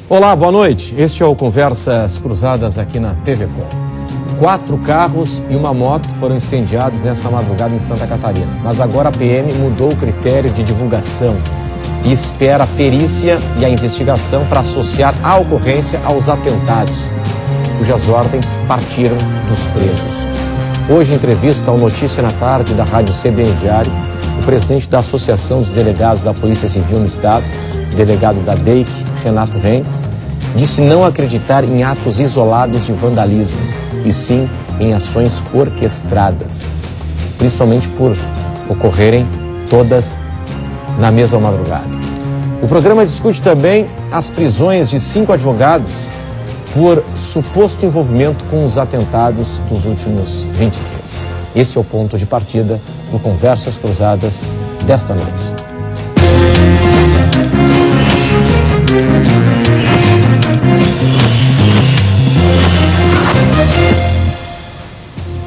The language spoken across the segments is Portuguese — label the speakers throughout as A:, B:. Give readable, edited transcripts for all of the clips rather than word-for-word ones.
A: Olá, boa noite. Este é o Conversas Cruzadas aqui na TV Com. 4 carros e uma moto foram incendiados nessa madrugada em Santa Catarina. Mas agora a PM mudou o critério de divulgação e espera a perícia e a investigação para associar a ocorrência aos atentados, cujas ordens partiram dos presos. Hoje, em entrevista ao Notícia na Tarde da Rádio CBN Diário, o presidente da Associação dos Delegados da Polícia Civil no Estado, delegado da DEIC, Renato Renz, disse não acreditar em atos isolados de vandalismo, e sim em ações orquestradas, principalmente por ocorrerem todas na mesma madrugada. O programa discute também as prisões de 5 advogados por suposto envolvimento com os atentados dos últimos 20 dias. Esse é o ponto de partida do Conversas Cruzadas desta noite.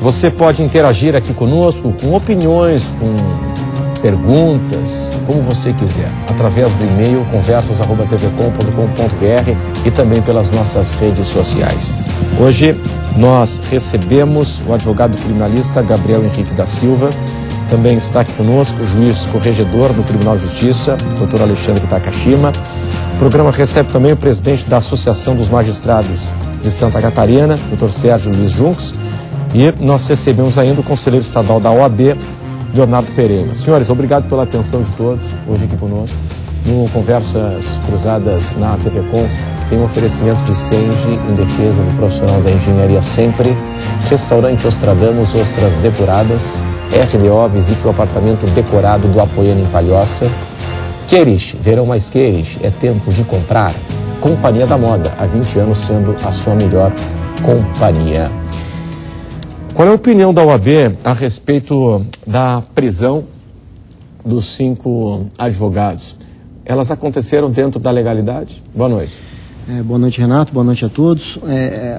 A: Você pode interagir aqui conosco com opiniões, com perguntas, como você quiser, através do e-mail conversas@tvcom.com.br e também pelas nossas redes sociais. Hoje nós recebemos o advogado criminalista Gabriel Henrique da Silva. Também está aqui conosco o juiz corregedor do Tribunal de Justiça, Dr. Alexandre Takashima. O programa recebe também o presidente da Associação dos Magistrados de Santa Catarina, Dr. Sérgio Luiz Junques. E nós recebemos ainda o conselheiro estadual da OAB, Leonardo Pereira. Senhores, obrigado pela atenção de todos hoje aqui conosco. No Conversas Cruzadas na TV Com, tem um oferecimento de Senge em defesa do profissional da engenharia sempre. Restaurante Ostradamus, ostras depuradas. RDO, visite o apartamento decorado do Apoiano em Palhoça. Queres, verão mais queres, é tempo de comprar. Companhia da Moda, há 20 anos sendo a sua melhor companhia. Qual é a opinião da OAB a respeito da prisão dos 5 advogados? Elas aconteceram dentro da legalidade? Boa noite.
B: Boa noite, Renato. Boa noite a todos.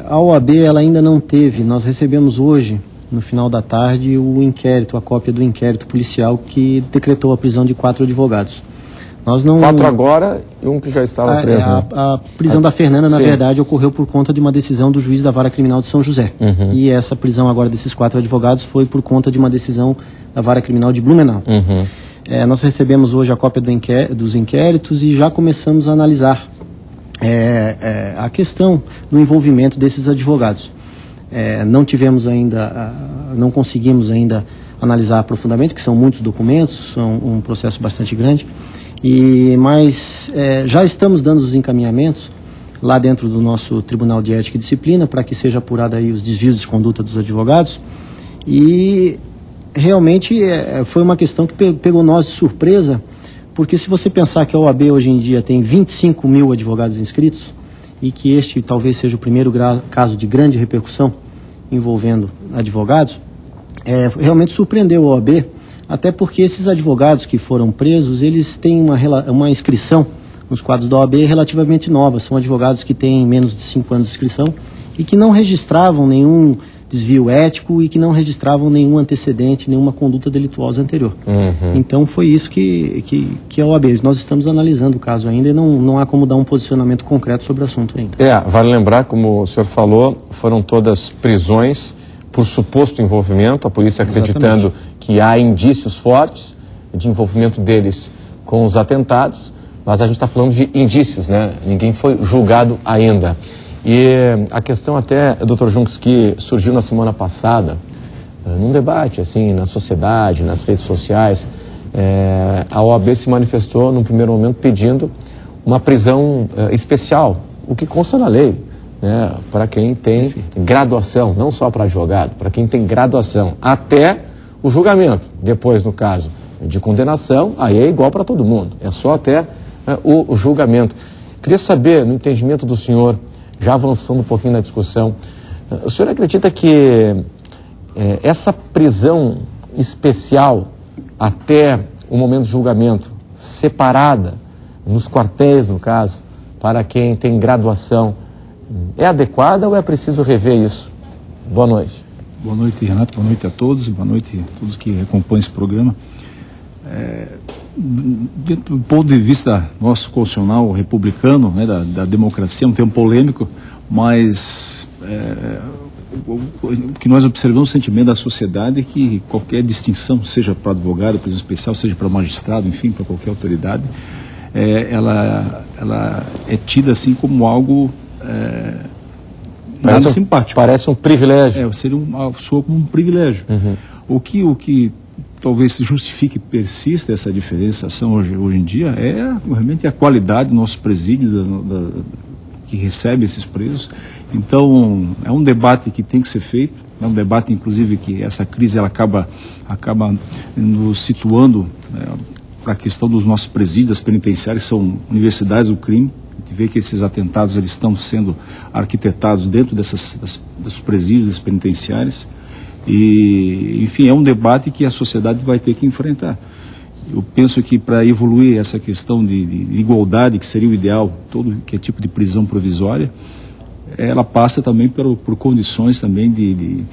B: A OAB ela ainda não teve. Nós recebemos hoje, no final da tarde, o inquérito, a cópia do inquérito policial que decretou a prisão de 4 advogados. Nós não...
A: 4 agora e um que já estava preso.
B: A prisão da Fernanda, na verdade, ocorreu por conta de uma decisão do juiz da Vara Criminal de São José.
A: Uhum.
B: E essa prisão agora desses 4 advogados foi por conta de uma decisão da Vara Criminal de Blumenau.
A: Uhum.
B: Nós recebemos hoje a cópia dos inquéritos e já começamos a analisar a questão do envolvimento desses advogados. Não conseguimos ainda analisar profundamente, que são muitos documentos, são um processo bastante grande. Mas já estamos dando os encaminhamentos lá dentro do nosso Tribunal de Ética e Disciplina para que seja apurado aí os desvios de conduta dos advogados. E realmente foi uma questão que pegou nós de surpresa, porque se você pensar que a OAB hoje em dia tem 25 mil advogados inscritos e que este talvez seja o primeiro caso de grande repercussão envolvendo advogados, realmente surpreendeu a OAB. Até porque esses advogados que foram presos, eles têm uma inscrição nos quadros da OAB relativamente nova. São advogados que têm menos de 5 anos de inscrição e que não registravam nenhum desvio ético e que não registravam nenhum antecedente, nenhuma conduta delituosa anterior.
A: Uhum.
B: Então foi isso que a OAB. Nós estamos analisando o caso ainda e não há como dar um posicionamento concreto sobre o assunto ainda.
A: Vale lembrar, como o senhor falou, foram todas prisões por suposto envolvimento, a polícia acreditando
B: Exatamente.
A: Que há indícios fortes de envolvimento deles com os atentados, mas a gente está falando de indícios, né? Ninguém foi julgado ainda. E a questão até, Dr. Junques, que surgiu na semana passada, num debate assim, na sociedade, nas redes sociais, a OAB se manifestou num primeiro momento pedindo uma prisão especial, o que consta na lei, né? Para quem tem graduação, não só para advogado, para quem tem graduação, até o julgamento. Depois, no caso de condenação, aí é igual para todo mundo, é só até o julgamento. Queria saber, no entendimento do senhor, já avançando um pouquinho na discussão, o senhor acredita que essa prisão especial até o momento do julgamento, separada nos quartéis, no caso, para quem tem graduação, é adequada ou é preciso rever isso? Boa noite.
C: Boa noite, Renato. Boa noite a todos. Boa noite a todos que acompanham esse programa. do ponto de vista nosso constitucional republicano, né, da democracia, é um termo polêmico, mas o que nós observamos, o sentimento da sociedade é que qualquer distinção, seja para advogado, prisão especial, seja para magistrado, enfim, para qualquer autoridade, ela é tida assim como algo nada simpático.
A: Parece um privilégio.
C: Soa como um privilégio.
A: Uhum.
C: O que talvez se justifique e persista essa diferenciação hoje em dia é realmente a qualidade do nosso presídio, que recebe esses presos. Então, é um debate que tem que ser feito, é um debate, inclusive, que essa crise ela acaba nos situando para a questão dos nossos presídios penitenciários, que são universidades do crime. A gente vê que esses atentados eles estão sendo arquitetados dentro dos presídios penitenciários. E, enfim, é um debate que a sociedade vai ter que enfrentar. Eu penso que para evoluir essa questão de igualdade, que seria o ideal, todo que é tipo de prisão provisória, ela passa também por condições também de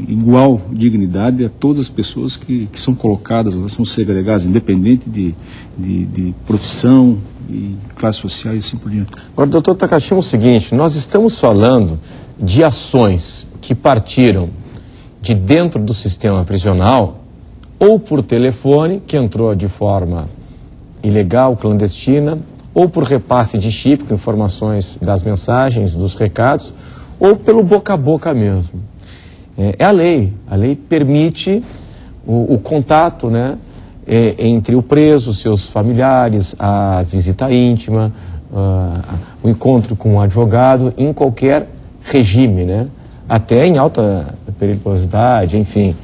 C: igual dignidade a todas as pessoas que são colocadas, elas são segregadas, independente de profissão e classe social e assim por diante.
A: Agora, doutor Takashima, é o seguinte, nós estamos falando de ações que partiram de dentro do sistema prisional ou por telefone, que entrou de forma ilegal, clandestina, ou por repasse de chip, com informações das mensagens, dos recados, ou pelo boca a boca mesmo. É a lei permite o contato, né, entre o preso, seus familiares, a visita íntima, o encontro com o advogado, em qualquer regime, né, até em alta periculosidade, enfim.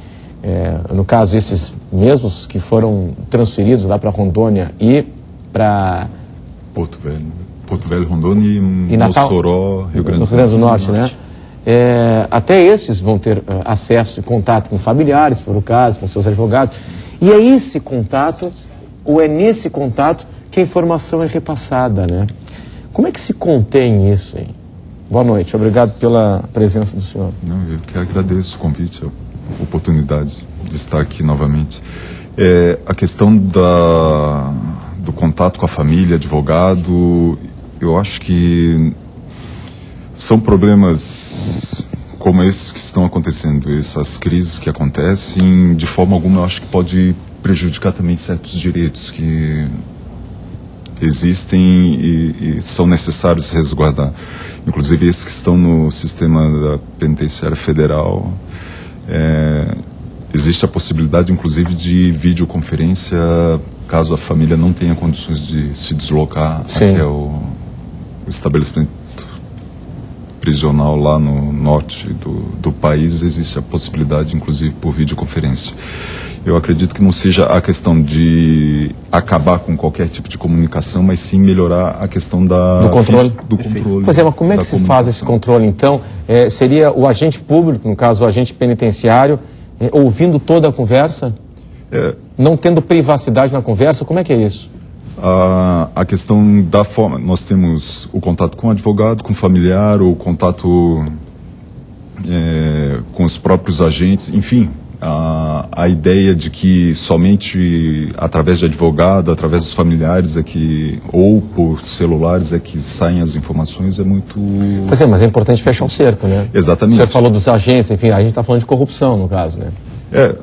A: No caso, esses mesmos que foram transferidos lá para Rondônia e para
D: Porto Velho, Rondônia e Mossoró, Rio Grande do
A: Norte, né? Até esses vão ter acesso e contato com familiares, se for o caso, com seus advogados. E é esse contato, ou é nesse contato, que a informação é repassada, né? Como é que se contém isso, hein? Boa noite, obrigado pela presença do senhor.
D: Não, eu que agradeço o convite, a oportunidade de estar aqui novamente. A questão do contato com a família, advogado, eu acho que são problemas como esses que estão acontecendo, essas crises que acontecem, de forma alguma eu acho que pode prejudicar também certos direitos que existem e são necessários resguardar. Inclusive esses que estão no sistema da penitenciária federal, existe a possibilidade inclusive de videoconferência caso a família não tenha condições de se deslocar até o estabelecimento prisional lá no norte do país, existe a possibilidade inclusive por videoconferência. Eu acredito que não seja a questão de acabar com qualquer tipo de comunicação, mas sim melhorar a questão do controle.
A: Pois mas como é que se faz esse controle, então? Seria o agente público, no caso o agente penitenciário, ouvindo toda a conversa? Não tendo privacidade na conversa? Como é que é isso?
D: A questão da forma, nós temos o contato com o advogado, com o familiar, o contato com os próprios agentes, enfim. A ideia de que somente através de advogado, através dos familiares ou por celulares que saem as informações é muito...
A: Pois mas é importante fechar um cerco, né?
D: Exatamente.
A: Você falou dos agentes, enfim, a gente está falando de corrupção no caso, né?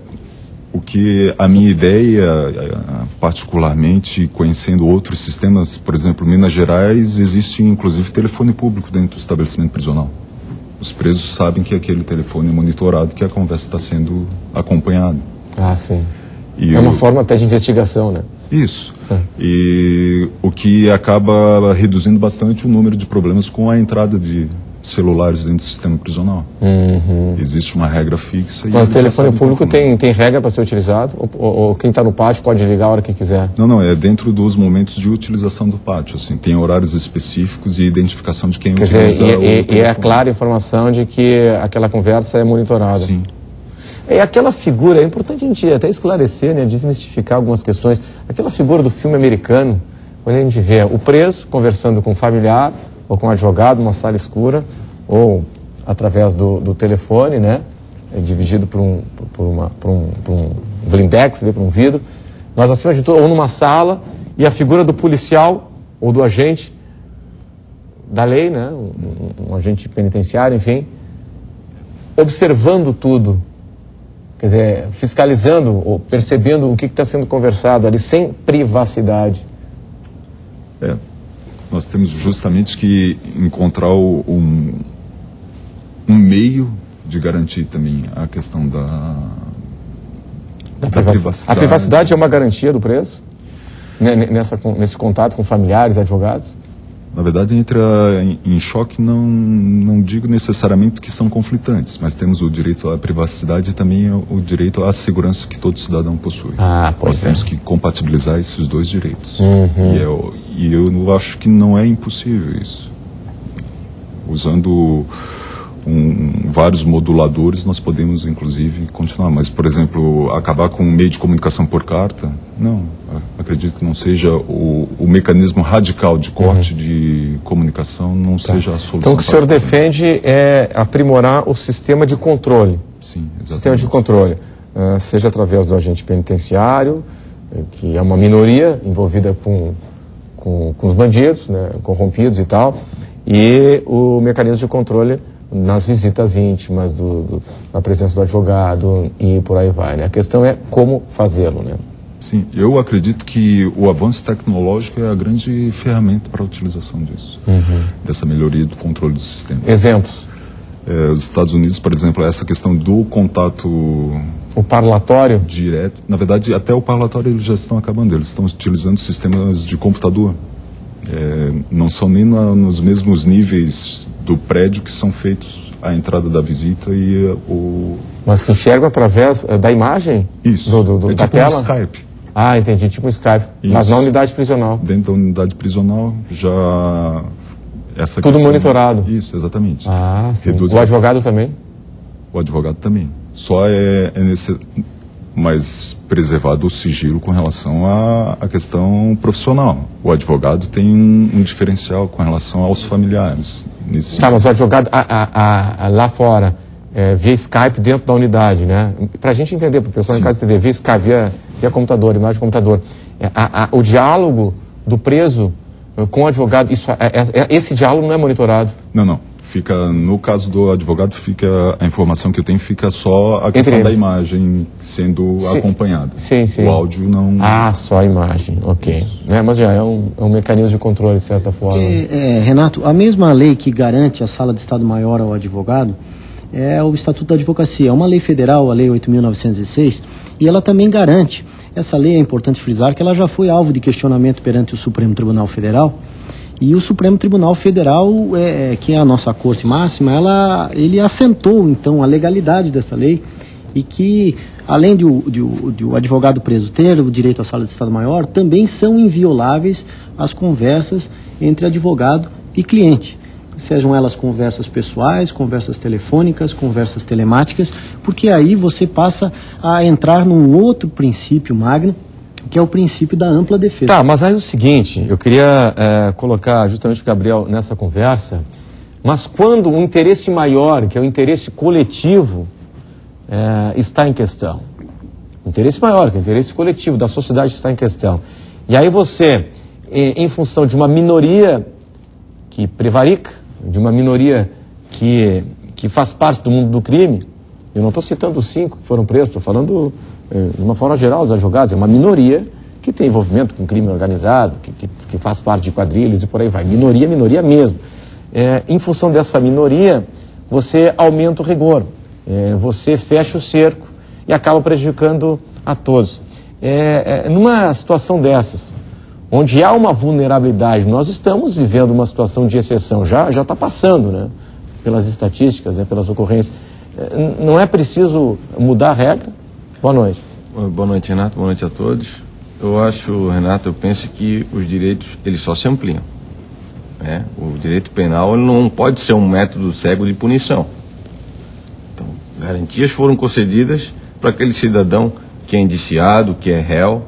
D: O que a minha ideia, particularmente conhecendo outros sistemas, por exemplo, Minas Gerais, existe inclusive telefone público dentro do estabelecimento prisional. Os presos sabem que aquele telefone é monitorado, que a conversa está sendo acompanhada.
A: Sim. É uma forma até de investigação, né?
D: Isso. E o que acaba reduzindo bastante o número de problemas com a entrada de celulares dentro do sistema prisional. Existe uma regra fixa.
A: Mas o telefone público tem regra para ser utilizado? Ou quem está no pátio pode ligar a hora que quiser?
D: Não, é dentro dos momentos de utilização do pátio. Assim, tem horários específicos e identificação de quem utiliza o telefone.
A: E é clara a informação de que aquela conversa é monitorada.
D: Sim.
A: Aquela figura, é importante a gente até esclarecer, né, desmistificar algumas questões. Aquela figura do filme americano, quando a gente vê o preso conversando com um familiar, ou com um advogado numa sala escura, ou através do telefone, né, dividido por um blindex, por um vidro, Mas, acima de tudo, ou numa sala, e a figura do policial ou do agente da lei, né, um agente penitenciário, enfim, observando tudo, quer dizer, fiscalizando ou percebendo o que está sendo conversado ali, sem privacidade.
D: Nós temos justamente que encontrar um meio de garantir também a questão da privacidade.
A: A privacidade é uma garantia do preso? Nesse contato com familiares, advogados?
D: Na verdade, entra em choque, não digo necessariamente que são conflitantes, mas temos o direito à privacidade e também o direito à segurança que todo cidadão possui. Nós temos que compatibilizar esses dois direitos. E eu acho que não é impossível isso. Usando vários moduladores, nós podemos, inclusive, continuar. Mas, por exemplo, acabar com o meio de comunicação por carta, não. Acredito que não seja o mecanismo radical de corte de comunicação, não seja a solução.
A: Então, o que o senhor defende é aprimorar o sistema de controle.
D: Sim, exatamente.
A: Sistema de controle, seja através do agente penitenciário, que é uma minoria envolvida com os bandidos, né, corrompidos e tal, e o mecanismo de controle nas visitas íntimas, na presença do advogado e por aí vai, né? A questão é como fazê-lo, né?
D: Sim, eu acredito que o avanço tecnológico é a grande ferramenta para a utilização disso, dessa melhoria do controle do sistema.
A: Exemplos?
D: Os Estados Unidos, por exemplo, essa questão do contato...
A: O parlatório?
D: Direto. Na verdade, até o parlatório eles já estão acabando, eles estão utilizando sistemas de computador. Não são nem nos mesmos níveis do prédio que são feitos a entrada da visita e o...
A: Mas se enxergam através da imagem?
D: Isso,
A: da
D: tipo
A: tela?
D: um Skype.
A: Ah, entendi, tipo um Skype. Isso. Mas na unidade prisional?
D: Dentro da unidade prisional já... Essa
A: tudo
D: questão...
A: monitorado?
D: Isso, exatamente.
A: Ah, sim. O advogado também?
D: O advogado também. Só é mais preservado o sigilo com relação à questão profissional. O advogado tem um diferencial com relação aos familiares.
A: Mas o advogado lá fora, via Skype dentro da unidade, né? Para a gente entender, para o pessoal em casa entender, via Skype, via computador, imagem de computador. O diálogo do preso com o advogado, esse diálogo não é monitorado?
D: Não. Fica, no caso do advogado, a informação que eu tenho fica só a questão da imagem sendo acompanhada.
A: Sim.
D: O áudio não...
A: só a imagem, ok. Mas já é um mecanismo de controle, de certa forma.
B: Renato, a mesma lei que garante a sala de Estado-Maior ao advogado é o Estatuto da Advocacia. É uma lei federal, a Lei 8.906, e ela também garante. Essa lei, é importante frisar, que ela já foi alvo de questionamento perante o Supremo Tribunal Federal. E o Supremo Tribunal Federal, que é a nossa corte máxima, ele assentou, então, a legalidade dessa lei e que, além de o advogado preso ter o direito à sala de Estado-Maior, também são invioláveis as conversas entre advogado e cliente. Sejam elas conversas pessoais, conversas telefônicas, conversas telemáticas, porque aí você passa a entrar num outro princípio magno, que é o princípio da ampla defesa.
A: Tá, mas aí é o seguinte, eu queria colocar justamente o Gabriel nessa conversa, mas quando um interesse maior, que é o interesse coletivo, está em questão, o interesse maior, que é o interesse coletivo da sociedade está em questão, e aí você, em função de uma minoria que prevarica, de uma minoria que faz parte do mundo do crime, eu não estou citando os 5 que foram presos, estou falando... de uma forma geral, os advogados, é uma minoria que tem envolvimento com crime organizado, que faz parte de quadrilhas e por aí vai. Minoria mesmo. Em função dessa minoria, você aumenta o rigor, você fecha o cerco e acaba prejudicando a todos. Numa situação dessas, onde há uma vulnerabilidade, nós estamos vivendo uma situação de exceção, já está passando, né, pelas estatísticas, pelas ocorrências. Não é preciso mudar a regra? Boa noite.
E: Boa noite, Renato. Boa noite a todos. Eu acho, Renato, eu penso que os direitos, eles só se ampliam. O direito penal ele não pode ser um método cego de punição. Então, garantias foram concedidas para aquele cidadão que é indiciado, que é réu.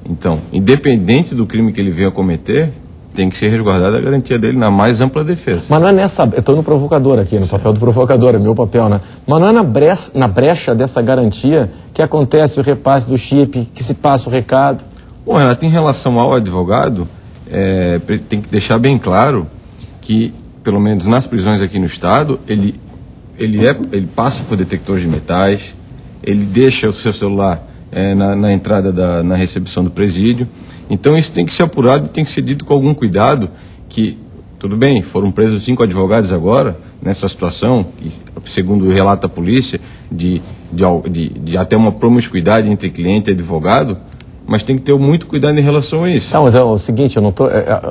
E: Então, independente do crime que ele venha a cometer, tem que ser resguardada a garantia dele na mais ampla defesa.
A: Mas não é nessa... Eu estou no provocador aqui, no papel do provocador, é meu papel, né? Mas não é na brecha dessa garantia que acontece o repasse do chip, que se passa o recado?
E: Bom, Renato, em relação ao advogado, tem que deixar bem claro que, pelo menos nas prisões aqui no estado, ele passa por detectores de metais, ele deixa o seu celular na entrada na recepção do presídio. Então isso tem que ser apurado e tem que ser dito com algum cuidado, que, tudo bem, foram presos 5 advogados agora, nessa situação, que, segundo relata a polícia, de até uma promiscuidade entre cliente e advogado, mas tem que ter muito cuidado em relação a isso.
A: Não, mas é o seguinte,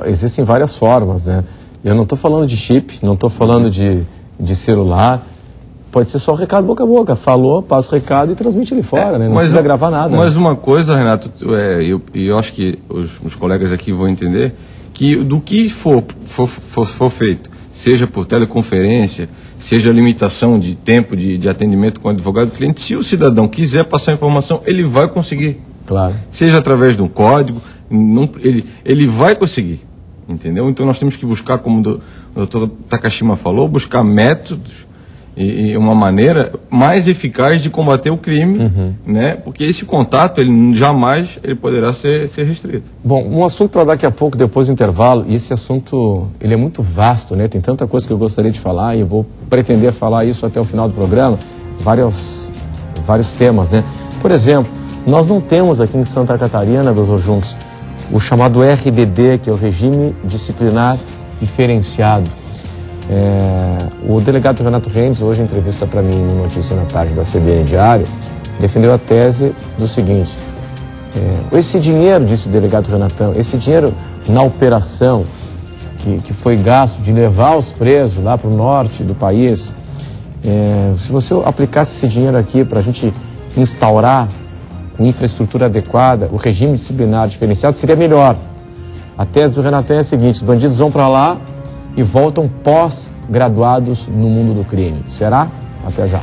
A: existem várias formas, né? Eu não estou falando de chip, não estou falando de celular. Pode ser só o recado boca a boca. Falou, passa o recado e transmite ele fora, né? Não precisa gravar nada.
E: Mas uma coisa, Renato, eu acho que os colegas aqui vão entender, que do que for feito, seja por teleconferência, seja limitação de tempo de atendimento com o advogado do cliente, se o cidadão quiser passar informação, ele vai conseguir.
A: Claro.
E: Seja através de um código, ele vai conseguir, entendeu? Então nós temos que buscar, como o doutor Takashima falou, buscar métodos e uma maneira mais eficaz de combater o crime, né? Porque esse contato, jamais poderá ser restrito.
A: Bom, um assunto para daqui a pouco, depois do intervalo, e esse assunto, ele é muito vasto, né? Tem tanta coisa que eu gostaria de falar e eu vou pretender falar isso até o final do programa, vários temas, né? Por exemplo, nós não temos aqui em Santa Catarina, doutor Junks, o chamado RDD, que é o Regime Disciplinar Diferenciado. O delegado Renato Rendes, hoje em entrevista para mim no Notícia na Tarde da CBN Diário, defendeu a tese do seguinte: esse dinheiro, disse o delegado Renatão, esse dinheiro na operação que foi gasto de levar os presos lá para o norte do país, se você aplicasse esse dinheiro aqui para a gente instaurar com infraestrutura adequada o regime disciplinar diferenciado, seria melhor. A tese do Renatão é a seguinte: os bandidos vão para lá e voltam pós-graduados no mundo do crime. Será? Até já.